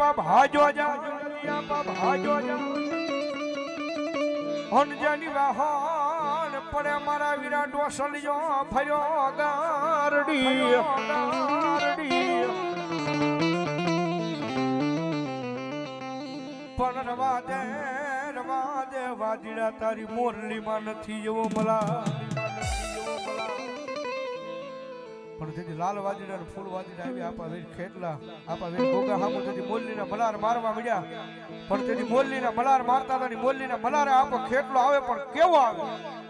આપા ભાજો જા આપા ભાજો જા હનજાની વાહન પડે મારા વીરા ડોસલિયો ફર્યો ગારડી પણ રવા દે વાદીડા તારી મોરલીમાં નથી એવો મલા પણ તેથી લાલ વાદીડા ફૂલ વાદીડા આવી આપા વીર ખેટલા આપા વીર ગોગા હામુ તેથી મોરલીના મલાર મારવા મળ્યા પણ તેથી મોરલીના મલાર મારતા હતા મોરલીના મલારે આપો ખેટલો આવે પણ કેવો આવે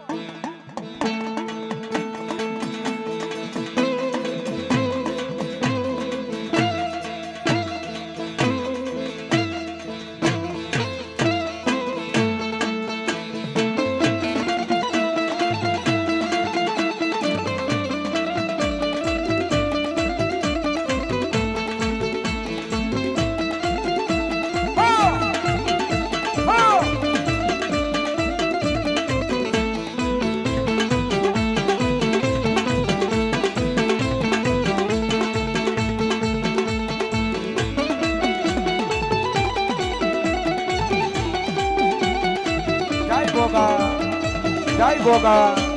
જય ગોગા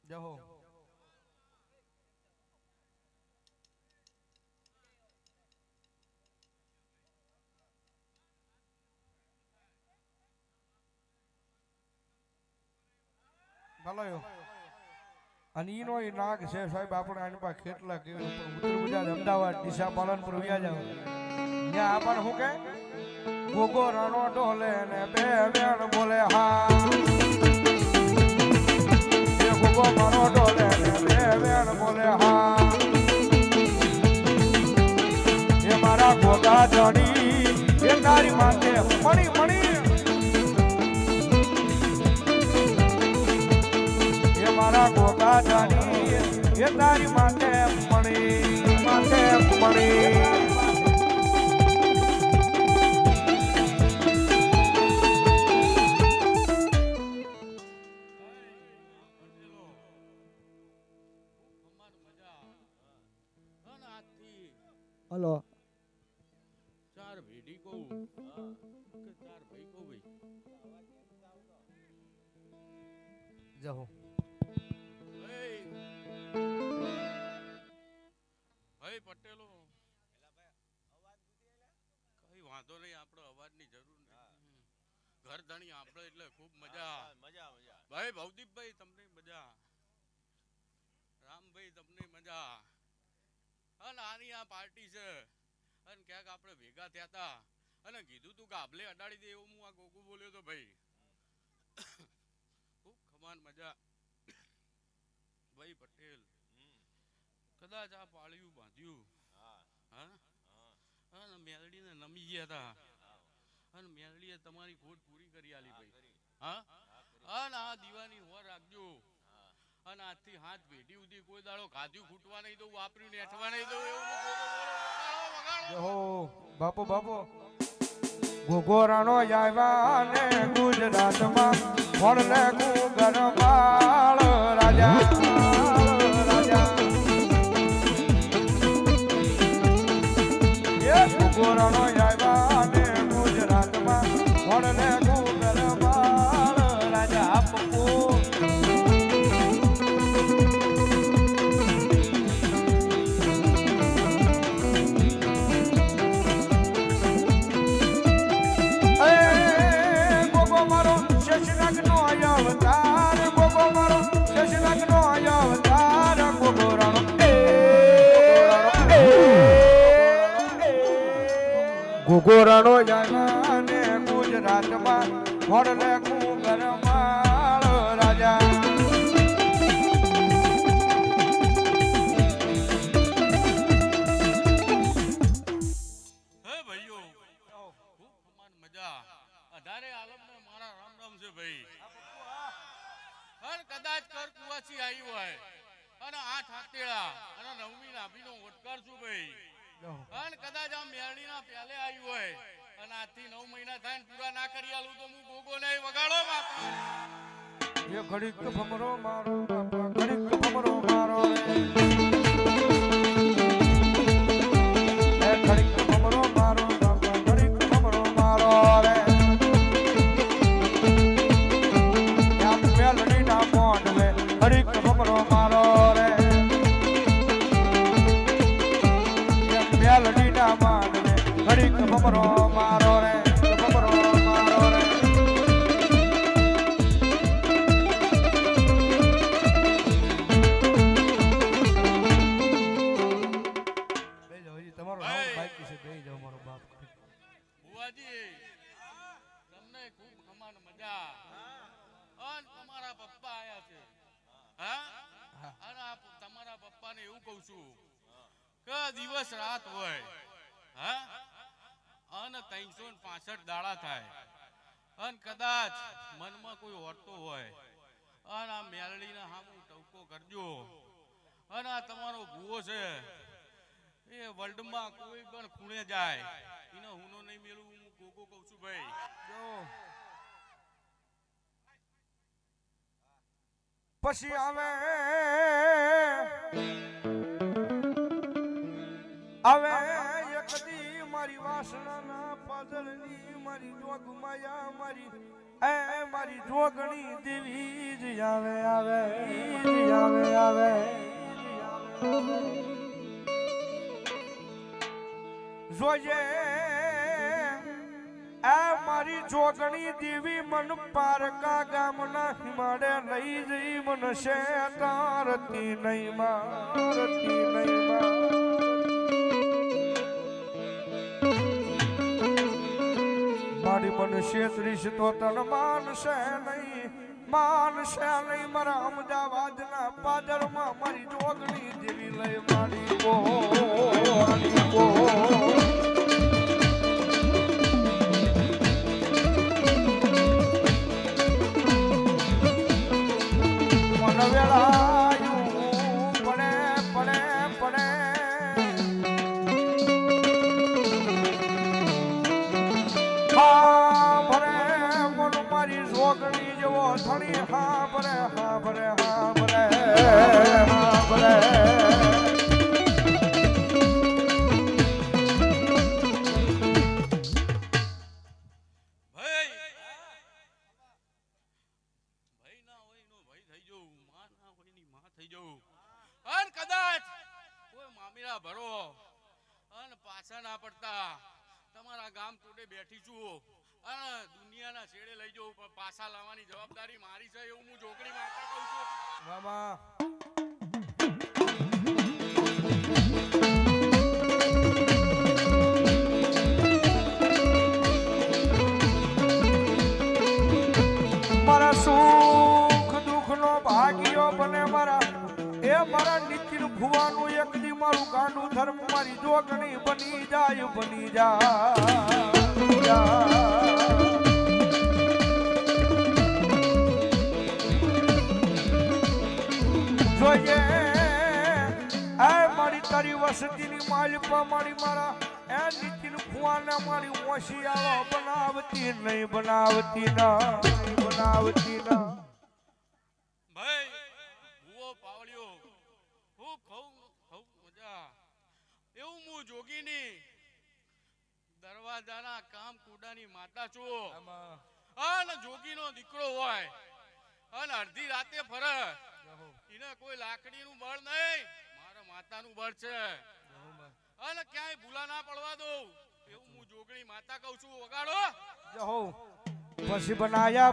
જહો ભલો અને ઈનો એ નાગ છે સાહેબ આપણે આની પાસે કેટલા કેવી ઉત્તર ગુજરાત અમદાવાદ ડીસા પાલનપુર વ્યા જાવ ત્યાં આપણને શું કે ગોગો રાણો ડોલે ને બે વેણ બોલે હા ગોગો મારો ડોલે ને બે વેણ બોલે હા એ મારા ગોગા જડી એ તારી માથે મણી મણી એ મારા ગોગા જડી એ તારી માથે મણી હલો ચાર ભેડી કહું કે ચાર ભાઈ કહું ભાઈ જહો ભાઈ પટેલો કઈ વાંધો નહીં આપણો અવાજની જરૂર નથી ઘર ધણી આપણે એટલે ખૂબ મજા ભાઈ ભવદીપભાઈ તમને મજા રામભાઈ તમને મજા અને આની આ પાર્ટી છે અને ક્યાંક આપણે ભેગા થયા હતા અને કીધું તું કે આભલે અડાડી દે એવું હું આ ગોગુ બોલ્યો તો ભાઈ. ખૂબ ખમાન મજા. ભાઈ પટેલ કદાચ આ પાળિયું બાંધ્યું હા અને મેલડીને નમી ગયા હતા અને મેલડીએ તમારી ખોટ પૂરી કરી આલી ભાઈ. હા અને આ દીવાની હોર રાખજો અને આજથી હાથ પેઢી સુધી કોઈ દાડો ખાધ્યું ખૂટવા નહીં દઉં, વાપર્યું નેઠવા નહીં દઉં એવું હો બાપુ બાપુ ગોગોરાનો આવ્યા ને ગુજરાતમાં વણલે ગુગરમાળ રાજા રાજા એ ગોગોરાનો આવ્યા ને ગુજરાતમાં વણલે ગુગરમાળ રાજા આપકો અવતાર ગોગો મારો શશનાગ નો અવતાર ગોગોરાનો ગોગોરાનો જાને ગુજરાતમાં વડલે ગુગરમાળ રાજા હે ભાઈઓ ખૂબ ખમાન મજા. અઢારે આલમને મારા રામ રામ છે ભાઈ. અને કદાચ કર કુવાસી આવી હોય અને 8 હાથેળા અને 9મી નાભીનો ઓટકાર છું ભાઈ. અને કદાચ આ મેરડીના પહેલે આવી હોય અને આજથી 9 મહિના થાય ને પૂરા ના કરી આલું તો હું ગોગો નહીં વગાડો બાપુ. એ ઘડીક ભમરો મારો બાપા ઘડીક ભમરો મારો રે ઘડીક ભમરો મારો બાપા ઘડીક ભમરો મારો રે મેલડી ના મોઢ મે ઘડીક ભમરો મારો રે મેલડી ના મોઢ મે ઘડીક ભમરો મારો રે ભમરો મારો રે તમારો નામ બાકી છે બેહી જાવ મારો બાપ બુવાજી તમને ખૂબ ખમાન મજા. અને તમારા પપ્પા આયા છે હા અને આ તમારા પપ્પાને એવું કહું છું કે દિવસ રાત હોય હા અને 365 દાડા થાય અને કદાચ મનમાં કોઈ ઓરતો હોય અને આ મેલડીના હામું ટવકો કરજો. અને આ તમારો ભૂવો છે એ વર્લ્ડમાં કોઈ પણ ખૂણે જાય એનો હુનો નહીં મેળવું હું ગોગો કહું છું ભાઈ. જો પછી આવે એક દી મારી વાસણાના પાદળની મારી જોગમાયા મારી જોગણી દેવી જ આવે આવે જોજે આ મારી જોગણી દેવી મન પારકા ગામના હિમાડે લઈ જઈ મનશે તારતી નહીં મારી મનશે ત્રીસ તો તન માનશે નહીં મારા અમદાવાદના પાદરમાં મારી જોગણી દેવી લઈ મારી કો બેઠી છું અને દુનિયાના છેડે લઈ જવું પણ પાછા લાવવાની જવાબદારી મારી છે એવું હું જોગણી માતા કહું છું. મામા મારા નીતિન ભુવાનું એક દી મારું ગાંડું ધર્મ મારી જોગણી બની જાય બની જાય જોઈએ આ મારી તારી વસતીની માલિપા મારી મારા એ નીતિન ભુવાને મારી હોશિયારો બનાવતી નહીં બનાવતી ના ભાઈ ભૂવો પાવળ્યો ખૂબ ખૂબ મજા એવું હું જોગીની દરવાજાના કામ કુડાની માતા છું અને જોગીનો દીકરો હોય અને અડધી રાતે ફરે એને કોઈ લાકડીનું બળ નહીં મારા માતાનું બળ છે અને ક્યાંય ભૂલા ના પડવા દઉં એવું હું જોગણી માતા કહું છું વગાડો જહો પછી બનાયા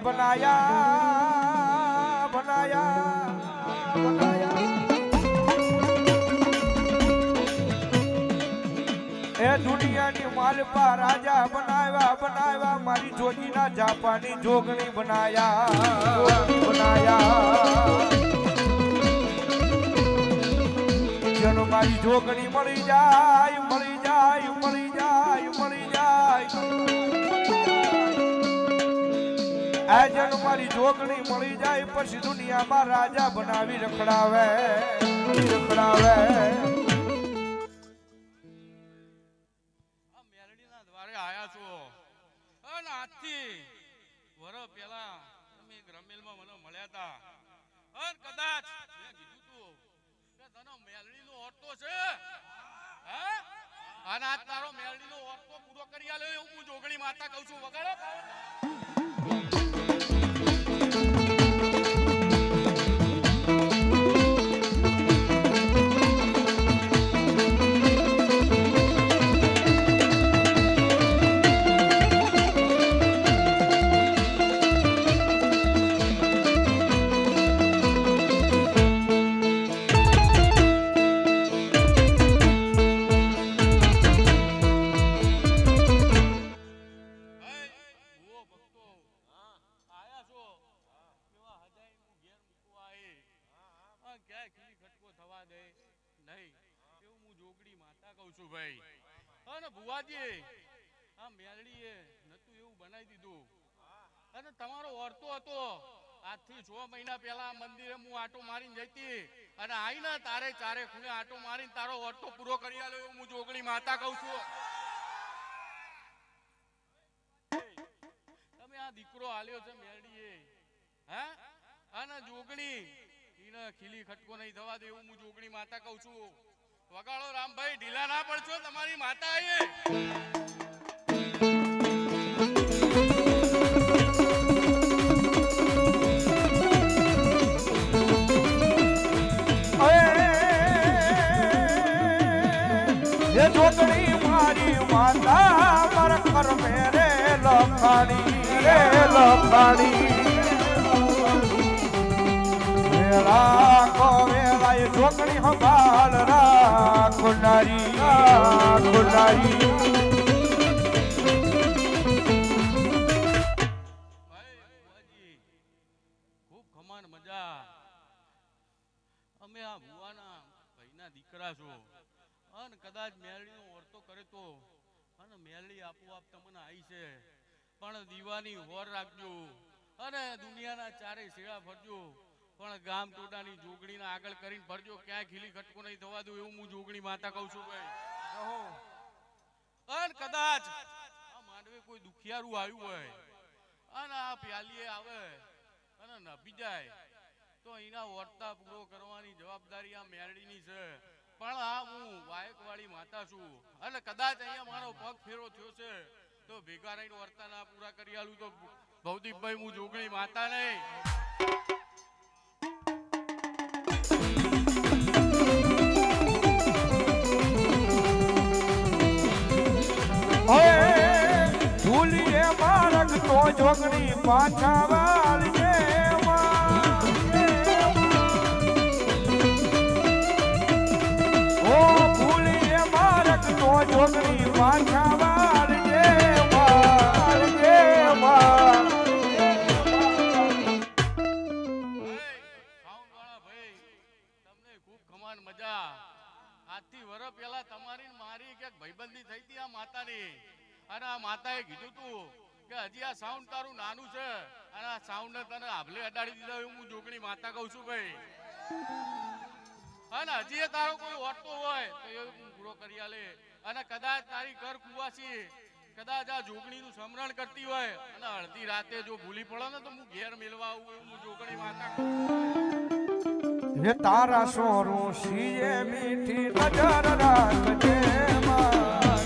એ દુનિયાની માલપા રાજા બનાવ્યા મારી જોગીના જાપાની જોગણી બનાયા જેનો મારી જોગણી મળી જાય આ જન મારી જોગણી મળી જાય પછી દુનિયામાં રાજા બનાવી રખડાવે આ મેલડીના દ્વારે આયા છો અને આજથી વર્ષ પહેલા તમે એક રમેલમાં મને મળ્યા હતા અને કદાચ મેં કીધું તું કે તને મેલડીનો ઓરતો છે હે અને આજ તારો મેલડીનો ઓરતો પૂરો કરી આલ્યો એવું હું જોગણી માતા કહું છું વગાડો તમારો ઓરતો હતો આજથી 6 મહિના પહેલા મંદિરે હું આટો મારીને જઈતી અને આઈને તારે ચારે ખૂણે આટો મારીને તારો ઓરતો પૂરો કરી આલ્યો એવું હું જોગણી માતા કહું છું તમે આ દીકરો આલ્યો છે મેરડીએ હે અને જોગણી ઈને ખીલી ખટકો નહીં થવા દે એવું હું જોગણી માતા કહું છું વગાડો રામભાઈ ઢીલા ના પડશો તમારી માતા ये जोगणी मारी माता मर कर मेरे लखानी मेरा को मेरा ये जोगणी संभाल राखो नारी ખૂબ ખમાન મજા અમે આ ભુવાના ભાઈના દીકરા છો અને કદાચ મેલડીનો ઓરતો કરે તો અને મેલડી આપોઆપ તમને આવી છે પણ દીવાની હોર રાખજો અને દુનિયાના ચારે શેડા ફરજો પણ ગામ ટોડાની જોગણીને આગળ કરીને ફરજો ક્યાંય ખીલી ખટકો નહીં થવા દઉં એવું હું જોગણી માતા કહું છું ભાઈ અને કદાચ આ માંડવે કોઈ દુખિયારું આવ્યું હોય અને આ પ્યાલીએ આવે અને નભી જાય તો એના વર્તા પૂરો કરવાની જવાબદારી આ મેરડીની છે પણ આ હું વાયકવાળી માતા છું અને કદાચ અહીંયા મારો પગ ફેરો થયો છે તો ભેગા રહીને વર્તા ના પૂરા કરી આલું તો ભવદીપભાઈ હું જોગણી માતા નહીં ભૂલીએ મારક તો જોગણી પાછા વાળજે ભૂલીએ મારક તો જોગણી પાછા વાળજે વર્ષ પહેલા તમારી ને મારી ક્યાંક ભાઈબંધી થઈ હતી આ માતાની, અને આ માતાએ કીધું તું કે હજી આ સાઉન્ડ તારું નાનું છે અને આ સાઉન્ડ તને આભલે અડાડી દીધા એવું હું જોગણી માતા કહું છું ભાઈ. અને હજી એ તારો કોઈ ઓટતો હોય તો એ હું પૂરો કરી આલે. અને કદાચ તારી ઘર કુવાસી કદાચ આ જોગણીનું સ્મરણ કરતી હોય અને અડધી રાતે જો ભૂલી પડે ને તો હું ઘેર મેળવા આવું એવું હું જોગણી માતા કહું છું. હે તારા સોરું સીએ મીઠી નજર રાખજે માં.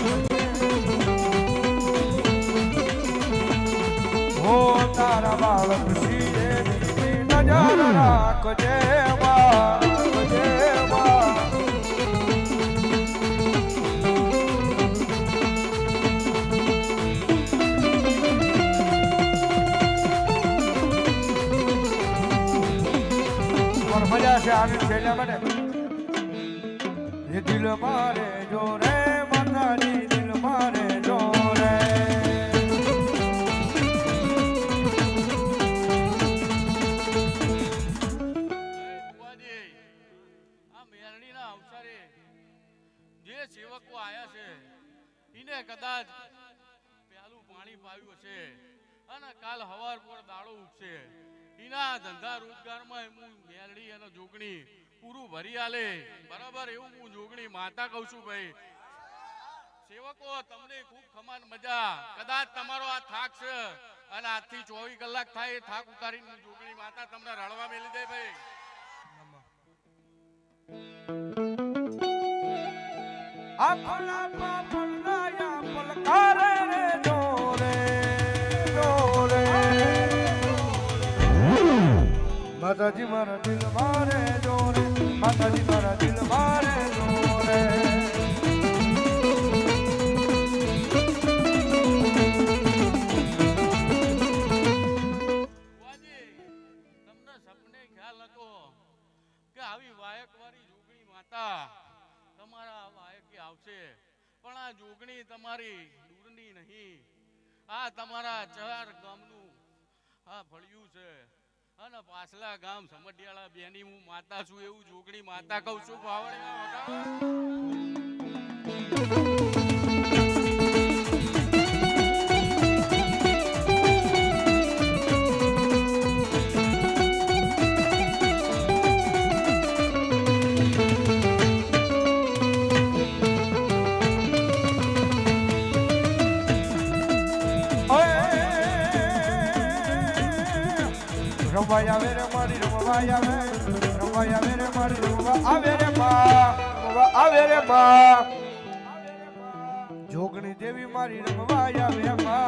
હો તારા બાળક સીએ મીઠી નજર રાખજે માં. મજા છે આનંદ છે એટલા માટે એ દિલ મારે જો રે માતાજી દિલ મારે જો રે. આ મેરડીના અવસરે જે સેવકો આયા છે એને કદાચ પેલું પાણી પાયું છે અને કાલ હવાર પર દાડો ઉગશે. એના ધંધા રોજગારમાં હું મેરડી અને જોગણી પૂરું ભરી આલે બરાબર એવું હું જોગણી માતા કહું છું ભાઈ. સેવકો તમને ખૂબ ખમાન મજા. કદાચ તમારો આ થાક છે અને આજથી 24 કલાક થાય એ થાક ઉતારીને હું જોગણી માતા તમને રળવા મેલી દે ભાઈ. આખલા પાપણના પલકારે રે જોરે જોરે. માતાજી મારા દિલ મારે જોરે, માતાજી મારા દિલ મારે જોરે. તમને સપને ખ્યાલ હતો કે આવી વાયકવાળી જોગણી માતા તમારા વાયકે આવશે, પણ આ જોગણી તમારી દૂરની નહીં, આ તમારા 4 ગામનું આ ફળિયું છે. અને પાછલા ગામ સમઢિયાળા બેની હું માતા છું એવું જોગણી માતા કહું છું. રમવાય આવે રે મારી રમવાય આવે, રમવાય આવે રે મારી રમવા આવે રે બા, રમવા આવે રે બા. જોગણી દેવી મારી રમવાય આવે બા.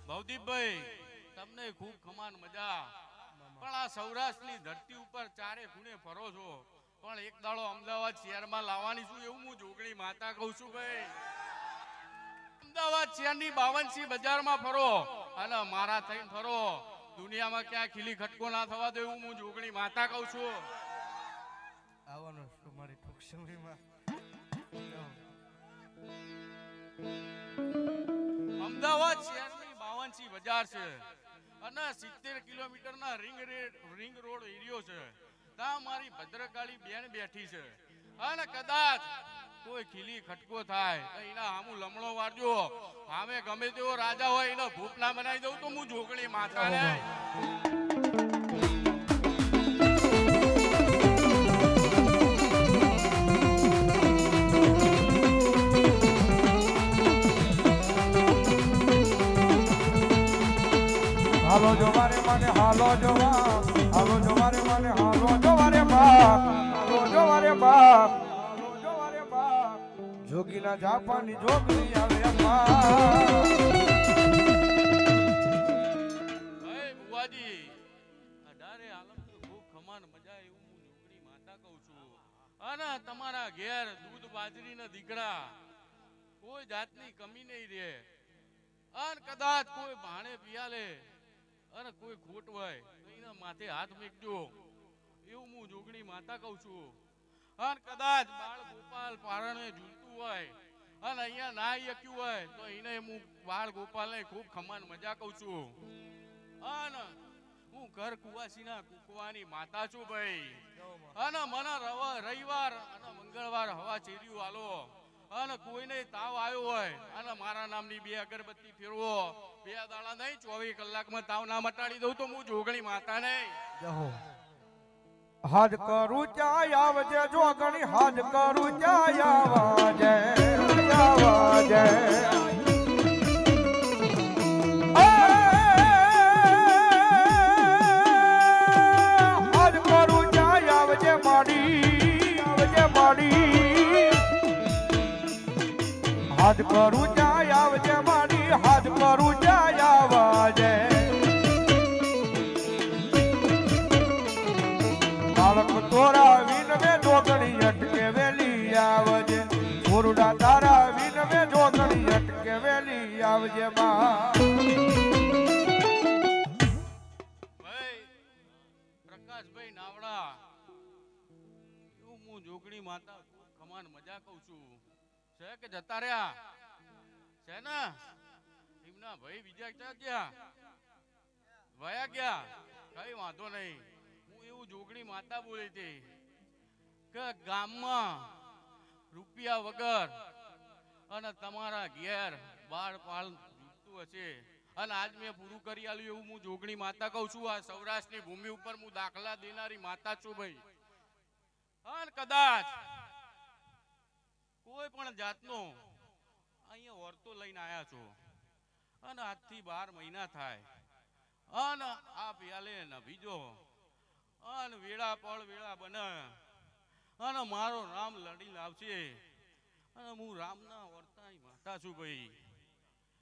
ભવદીપભાઈ તમને ખૂબ ખમાન મજા. પણ આ સૌરાષ્ટ્રની ધરતી ઉપર 4 ખૂણે ફરો છો, પણ એક દાડો અમદાવાદ શહેરમાં લાવવાની છું એવું હું જોગણી માતા કહું છું ભાઈ. અમદાવાદ શહેરની 52 બજારમાં ફરો અને મારા થઈને ફરો. દુનિયામાં ક્યાં ખીલી ખટકો ના થવા દે એવું હું જોગણી માતા કહું છું. આવવાનો છું મારી ટૂંક સમયમાં. અમદાવાદ શહેરની 52 બજાર છે અને 70 કિલોમીટરના રિંગ રોડ એરિયો છે. ત્યાં મારી ભદ્રકાળી બેન બેઠી છે અને કદાચ કોઈ ખીલી ખટકો થાય તો એના હામું લમણો વાળજો. સામે ગમે તેવો રાજા હોય એને ભૂપ ના બનાવી દઉં તો હું જોગણી માતા ને. હાલો જોવારે મને હાલો જોવા, હાલો જોવારે મને હાલો જોવારે બા, હાલો જોવારે બા, હાલો જોવારે બા. જોગીના જાપાની જોગણી આવે બા. ભાઈ બુવાજી 18 આલમ તો ખૂબ ખમાન મજા એવું હું જોગણી માતા કહું છું. અને તમારા ઘેર દૂધ બાજરીના દીકરા કોઈ જાતની કમી નહીં રહે. અને કદાચ કોઈ ભાણે પિયાલે અને કોઈ ખોટ હોય તો એના માથે હાથ મેકજો એવું હું જોગણી માતા કહું છું. અને કદાચ બાળ ગોપાલ પારણે ઝૂલતું હોય અને અહીંયા ના શક્યું હોય તો એને હું બાળ ગોપાલને ખૂબ ખમાન મજા કહું છું. અને હું ઘર કુવાસીના કુકવાની માતા છું ભાઈ. અને મને રવિવાર અને મંગળવાર હવા ચેર્યું આલો. અને કોઈને તાવ આવ્યો હોય અને મારા નામની 2 અગરબત્તી ફેરવો, 2 દાડા નહીં 24 કલાકમાં તાવ ના મટાડી દઉં તો હું જોગણી માતા નહીં. હાજ કરું ચાય આવજે જોગણી, હાજ કરું ચાય આવજે આવજે. હાજ કરું ચાય આવજે માડી, આવજે માડી. હાજ કરું ચાય આવજે માડી, હાજ કરું ચાય આવજે. બાળક તોરા વિન મે જોગણી અટકે વેલી આવજે. છોરુડા તારા વિન મે જોગણી અટકે વેલી આવજે માં. ભાઈ પ્રકાશભાઈ નાવડા એવું હું જોગણી માતા ખમાન મજા કહું છું. છે કે જતા રહ્યા છે ને? એમના ભાઈ બીજા ક્યાં ગયા? વયા ગયા? કઈ વાંધો નહીં. હું એવું જોગણી માતા બોલી હતી કે ગામમાં રૂપિયા વગર અને તમારા ઘેર બાળ પાલ જીવતું હશે. અને આજ મેં પૂરું કરી આલ્યું એવું હું જોગણી માતા કહું છું. આ સૌરાષ્ટ્રની ભૂમિ ઉપર હું દાખલા દેનારી માતા છું ભાઈ. અને કદાચ કોઈ પણ જાતનો અહીંયા વર્તો લઈને આવ્યા છો અને આજથી 12 મહિના થાય અને આ પ્યાલે નભીજો અને વેળા પળ વેળા બને અને મારો રામ લડી લાવશે અને હું રામના વર્તાની માતા છું ભાઈ.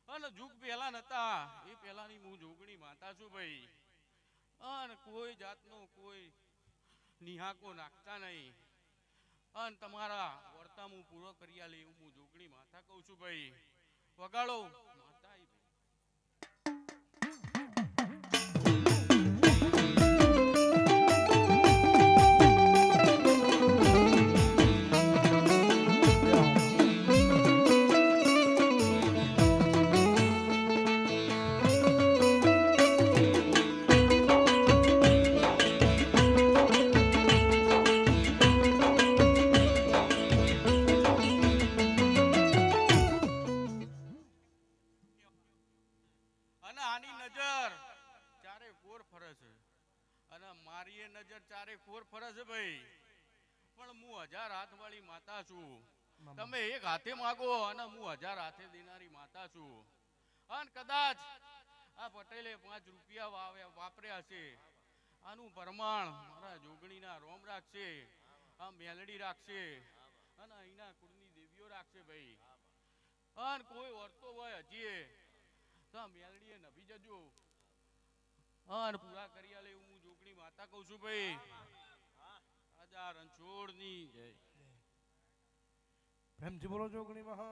અને જુગ પહેલા નતા એ પહેલાની હું જોગણી માતા છું ભાઈ. અને કોઈ જાતનો કોઈ નિહાકો નાખતા નહીં અને તમારા વર્તા હું પૂરો કરી આલે એવું હું જોગણી માતા કહું છું ભાઈ. વગાડો માતા. તમે એક હાથે માગો અને હું 1000 હાથે દેનારી માતા છું. અને કદાચ આ પટેલે 5 રૂપિયા વાપર્યા છે આનું પ્રમાણ મારા જોગણીના રોમ રાખશે, આ મેલડી રાખશે અને અહીંના કુળની દેવીઓ રાખશે ભાઈ. અને કોઈ વર્તો હોય હજી તો મેલડીએ નભી જજો અને પૂરા કરી આલે એવું હું જોગણી માતા કહું છું ભાઈ. રાજા રણછોડની જય. પ્રેમથી બોલો જોગણી મહા.